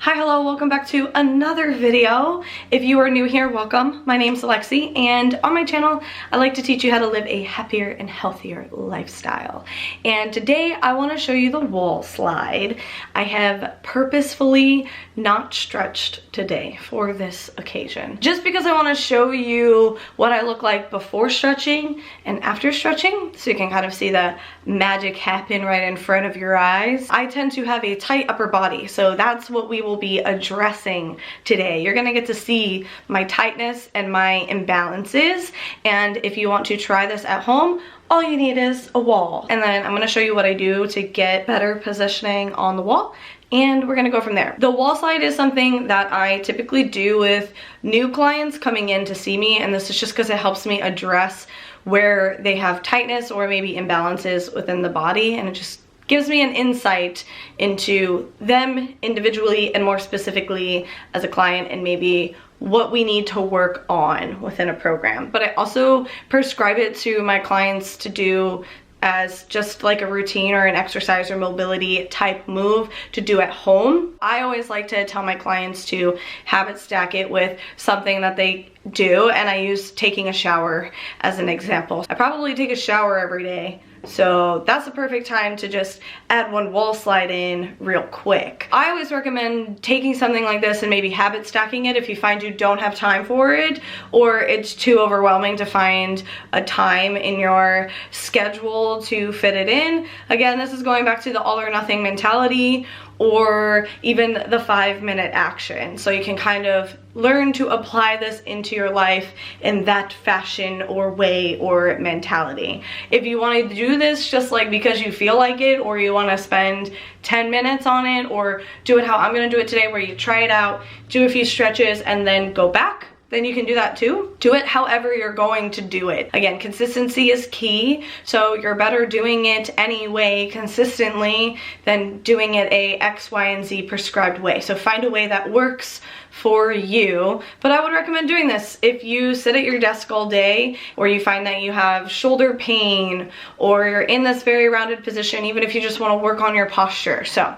Hi, hello, welcome back to another video. If you are new here, welcome. My name's Alexi, and on my channel, I like to teach you how to live a happier and healthier lifestyle. And today, I want to show you the wall slide. I have purposefully not stretched today for this occasion. Just because I want to show you what I look like before stretching and after stretching, so you can kind of see the magic happen right in front of your eyes. I tend to have a tight upper body, so that's what we will be addressing today. You're gonna get to see my tightness and my imbalances, and if you want to try this at home, all you need is a wall. And then I'm gonna show you what I do to get better positioning on the wall, and we're gonna go from there. The wall slide is something that I typically do with new clients coming in to see me, and this is just because it helps me address where they have tightness or maybe imbalances within the body, and it just gives me an insight into them individually and more specifically as a client, and maybe what we need to work on within a program. But I also prescribe it to my clients to do as just like a routine or an exercise or mobility type move to do at home. I always like to tell my clients to habit stack it with something that they do, and I use taking a shower as an example. I probably take a shower every day, so that's the perfect time to just add one wall slide in real quick. I always recommend taking something like this and maybe habit stacking it if you find you don't have time for it, or it's too overwhelming to find a time in your schedule to fit it in. Again, this is going back to the all or nothing mentality, or even the 5-minute action. So you can kind of learn to apply this into your life in that fashion or way or mentality. If you want to do this just like because you feel like it, or you want to spend 10 minutes on it, or do it how I'm going to do it today, where you try it out, do a few stretches, and then go back, then you can do that too. Do it however you're going to do it. Again, consistency is key, so you're better doing it anyway consistently than doing it a X, Y, and Z prescribed way. So find a way that works for you. But I would recommend doing this if you sit at your desk all day, or you find that you have shoulder pain, or you're in this very rounded position, even if you just want to work on your posture. So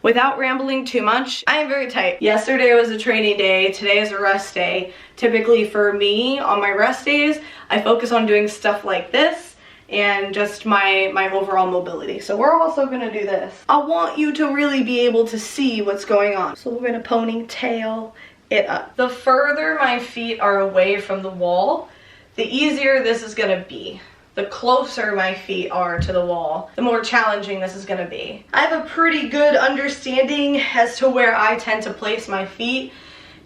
without rambling too much, I am very tight. Yesterday was a training day, today is a rest day. Typically for me, on my rest days, I focus on doing stuff like this and just my overall mobility. So we're also gonna do this. I want you to really be able to see what's going on. So we're gonna ponytail it up. The further my feet are away from the wall, the easier this is gonna be. The closer my feet are to the wall, the more challenging this is gonna be. I have a pretty good understanding as to where I tend to place my feet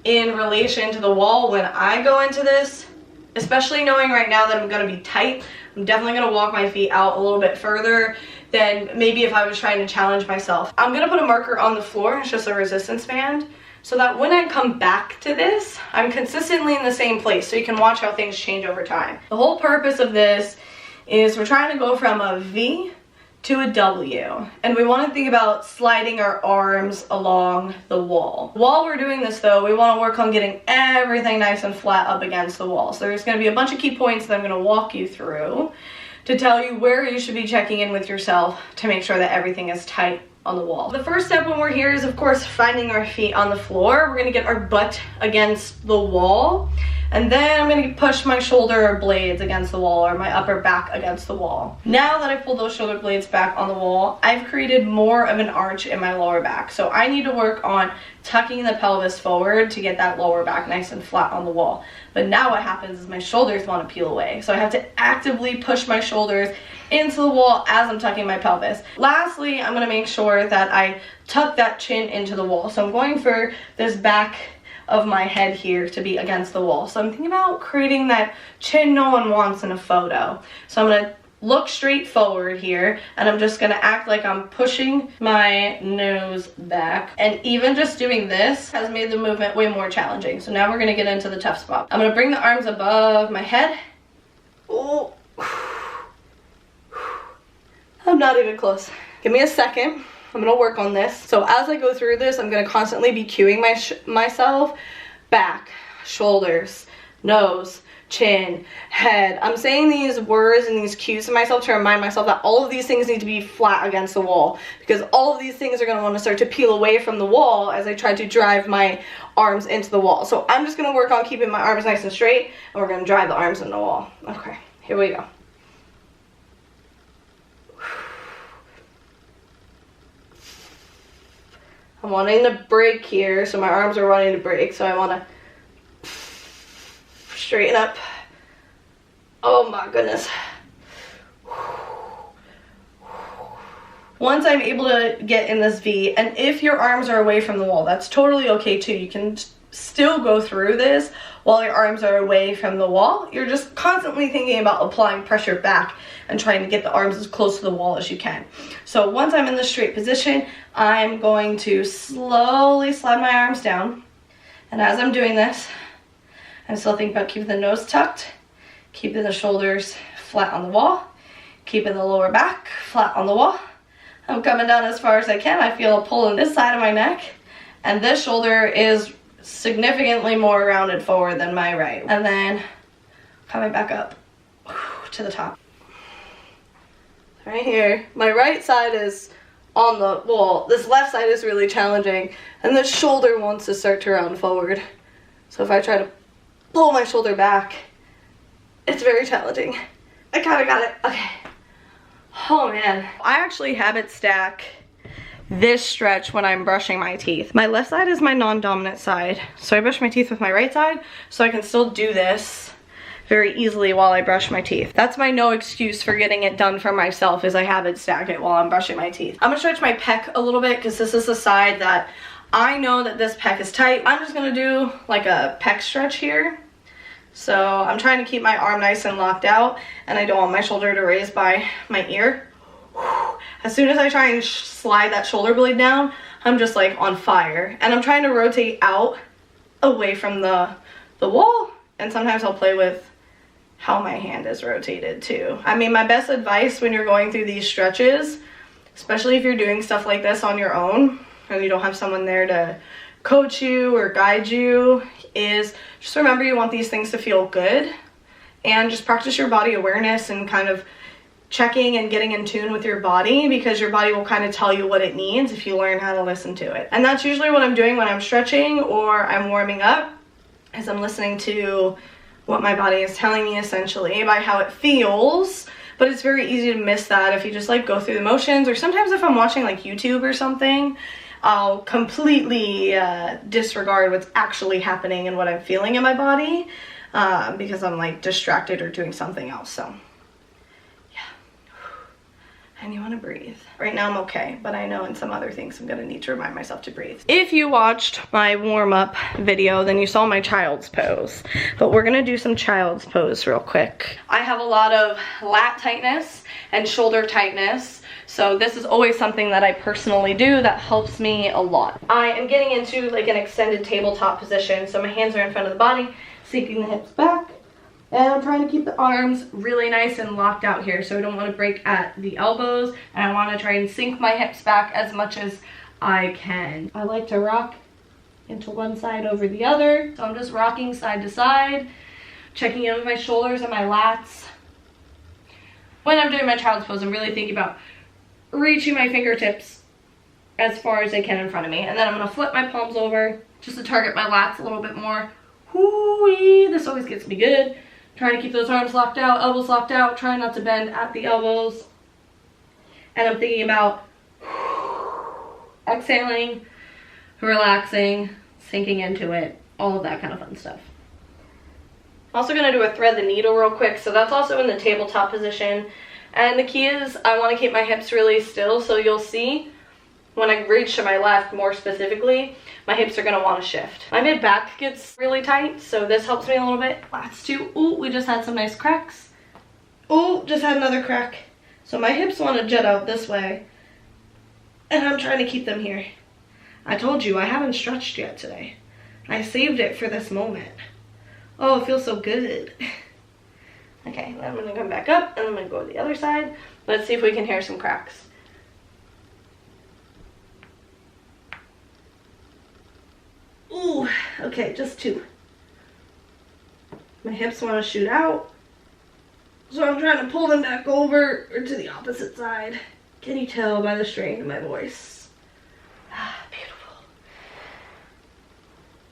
in relation to the wall when I go into this, especially knowing right now that I'm gonna be tight. I'm definitely gonna walk my feet out a little bit further than maybe if I was trying to challenge myself. I'm gonna put a marker on the floor, it's just a resistance band, so that when I come back to this, I'm consistently in the same place, so you can watch how things change over time. The whole purpose of this is we're trying to go from a V to a W, and we want to think about sliding our arms along the wall. While we're doing this though, we want to work on getting everything nice and flat up against the wall. So there's going to be a bunch of key points that I'm going to walk you through to tell you where you should be checking in with yourself to make sure that everything is tight on the wall. The first step when we're here is, of course, finding our feet on the floor. We're going to get our butt against the wall, and then I'm going to push my shoulder blades against the wall, or my upper back against the wall. Now that I've pulled those shoulder blades back on the wall, I've created more of an arch in my lower back. So I need to work on tucking the pelvis forward to get that lower back nice and flat on the wall. But now what happens is my shoulders want to peel away. So I have to actively push my shoulders into the wall as I'm tucking my pelvis. Lastly, I'm going to make sure that I tuck that chin into the wall. So I'm going for this back of my head here to be against the wall. So I'm thinking about creating that chin no one wants in a photo. So I'm gonna look straight forward here, and I'm just gonna act like I'm pushing my nose back. And even just doing this has made the movement way more challenging. So now we're gonna get into the tough spot. I'm gonna bring the arms above my head. Oh, I'm not even close. Give me a second. I'm gonna work on this. So as I go through this, I'm gonna constantly be cueing myself, back, shoulders, nose, chin, head. I'm saying these words and these cues to myself to remind myself that all of these things need to be flat against the wall, because all of these things are going to want to start to peel away from the wall as I try to drive my arms into the wall. So I'm just going to work on keeping my arms nice and straight, and we're going to drive the arms in the wall. Okay, here we go. I'm wanting to break here, so my arms are wanting to break, so I want to straighten up. Oh my goodness. Once I'm able to get in this V, and if your arms are away from the wall, that's totally okay too. You can still go through this while your arms are away from the wall. You're just constantly thinking about applying pressure back and trying to get the arms as close to the wall as you can. So once I'm in the straight position, I'm going to slowly slide my arms down. And as I'm doing this, I'm still thinking about keeping the nose tucked, keeping the shoulders flat on the wall, keeping the lower back flat on the wall. I'm coming down as far as I can. I feel a pull in this side of my neck, and this shoulder is significantly more rounded forward than my right. And then coming back up to the top. Right here, my right side is on the wall. This left side is really challenging, and the shoulder wants to start to round forward. So if I try to pull my shoulder back, it's very challenging. I kind of got it. Okay. Oh man. I actually habit stack this stretch when I'm brushing my teeth. My left side is my non-dominant side, so I brush my teeth with my right side, so I can still do this very easily while I brush my teeth. That's my no excuse for getting it done for myself, is I habit stack it while I'm brushing my teeth. I'm gonna stretch my pec a little bit because this is the side that I know that this pec is tight. I'm just gonna do like a pec stretch here. So I'm trying to keep my arm nice and locked out, and I don't want my shoulder to raise by my ear. As soon as I try and slide that shoulder blade down, I'm just like on fire. And I'm trying to rotate out away from the wall, and sometimes I'll play with how my hand is rotated too. I mean, my best advice when you're going through these stretches, especially if you're doing stuff like this on your own and you don't have someone there to coach you or guide you, is just remember you want these things to feel good, and just practice your body awareness and kind of checking and getting in tune with your body, because your body will kind of tell you what it needs if you learn how to listen to it. And that's usually what I'm doing when I'm stretching or I'm warming up, is I'm listening to what my body is telling me, essentially by how it feels. But it's very easy to miss that if you just like go through the motions, or sometimes if I'm watching like YouTube or something, I'll completely disregard what's actually happening and what I'm feeling in my body because I'm like distracted or doing something else. So yeah, and you want to breathe. Right now I'm okay, but I know in some other things I'm gonna need to remind myself to breathe. If you watched my warm-up video, then you saw my child's pose, but we're gonna do some child's pose real quick. I have a lot of lat tightness and shoulder tightness, so this is always something that I personally do that helps me a lot. I am getting into like an extended tabletop position, so my hands are in front of the body, sinking the hips back, and I'm trying to keep the arms really nice and locked out here, so I don't want to break at the elbows, and I want to try and sink my hips back as much as I can. I like to rock into one side over the other, so I'm just rocking side to side, checking in with my shoulders and my lats. When I'm doing my child's pose, I'm really thinking about reaching my fingertips as far as I can in front of me, and then I'm going to flip my palms over just to target my lats a little bit more. Whoo-wee, this always gets me good. Trying to keep those arms locked out, elbows locked out, trying not to bend at the elbows. And I'm thinking about exhaling, relaxing, sinking into it, all of that kind of fun stuff. I'm also going to do a thread the needle real quick, so that's also in the tabletop position. And the key is I want to keep my hips really still, so you'll see when I reach to my left more specifically, my hips are going to want to shift. My mid back gets really tight, so this helps me a little bit. Lats too. Ooh, we just had some nice cracks. Ooh, just had another crack. So my hips want to jut out this way, and I'm trying to keep them here. I told you I haven't stretched yet today. I saved it for this moment. Oh, it feels so good. Okay, then I'm going to come back up, and I'm going to go to the other side. Let's see if we can hear some cracks. Ooh, okay, just two. My hips want to shoot out. So I'm trying to pull them back over or to the opposite side. Can you tell by the strain in my voice? Ah, beautiful.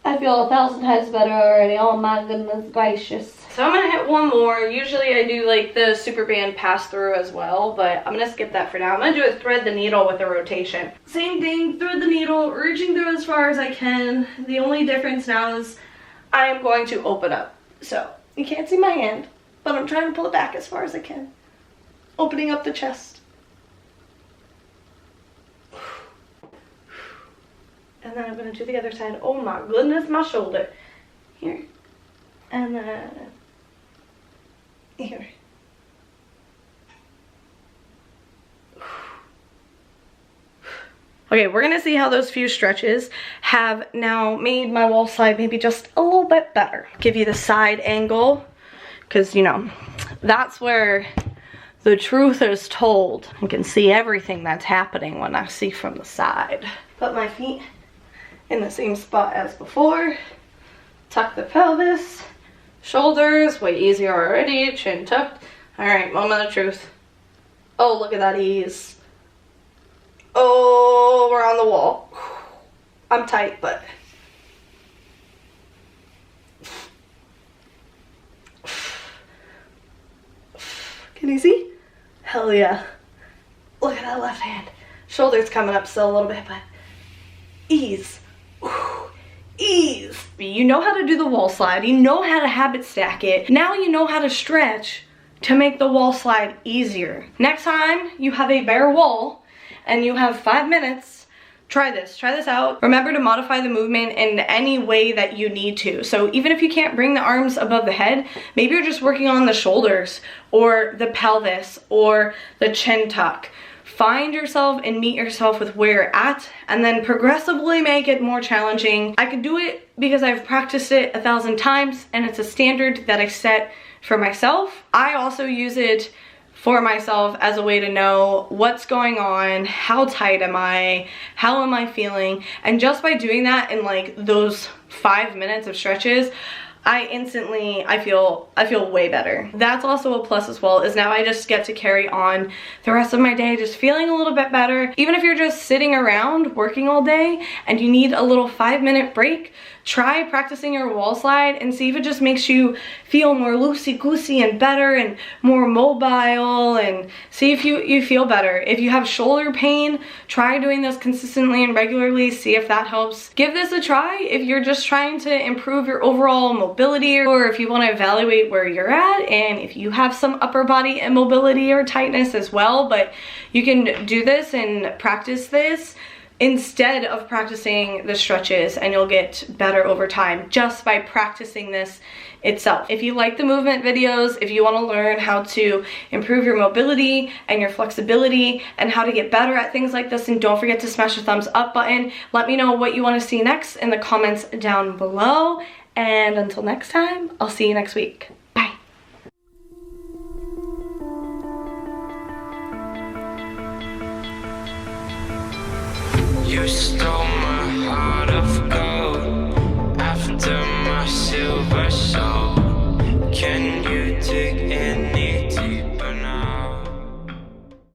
I feel 1,000 times better already. Oh my goodness gracious. So I'm gonna hit one more. Usually I do like the super band pass through as well, but I'm gonna skip that for now. I'm gonna do a thread the needle with a rotation. Same thing, thread the needle, reaching through as far as I can. The only difference now is I am going to open up. So you can't see my hand, but I'm trying to pull it back as far as I can. Opening up the chest. And then I'm gonna do the other side. Oh my goodness, my shoulder. Here. And then here. Okay, we're gonna see how those few stretches have now made my wall slide maybe just a little bit better. Give you the side angle, because you know, that's where the truth is told. You can see everything that's happening when I see from the side. Put my feet in the same spot as before. Tuck the pelvis. Shoulders, way easier already. Chin tucked. Alright, moment of truth. Oh, look at that ease. Oh, we're on the wall. I'm tight, but... Can you see? Hell yeah. Look at that left hand. Shoulders coming up still a little bit, but... Ease. Ease. You know how to do the wall slide. You know how to habit stack it. Now you know how to stretch to make the wall slide easier. Next time you have a bare wall and you have 5 minutes, try this out. Remember to modify the movement in any way that you need to. So even if you can't bring the arms above the head, maybe you're just working on the shoulders or the pelvis or the chin tuck. Find yourself and meet yourself with where you're at, and then progressively make it more challenging. I can do it because I've practiced it 1,000 times and it's a standard that I set for myself. I also use it for myself as a way to know what's going on, how tight am I, how am I feeling, and just by doing that in like those 5 minutes of stretches, I feel way better. That's also a plus as well, is now I just get to carry on the rest of my day just feeling a little bit better. Even if you're just sitting around working all day and you need a little 5-minute break, try practicing your wall slide and see if it just makes you feel more loosey-goosey and better and more mobile, and see if you feel better. If you have shoulder pain, try doing this consistently and regularly, see if that helps. Give this a try if you're just trying to improve your overall mobility, or if you want to evaluate where you're at and if you have some upper body immobility or tightness as well. But you can do this and practice this instead of practicing the stretches, and you'll get better over time just by practicing this itself. If you like the movement videos, if you want to learn how to improve your mobility and your flexibility and how to get better at things like this, and don't forget to smash the thumbs up button. Let me know what you want to see next in the comments down below, and until next time, I'll see you next week. Bye. You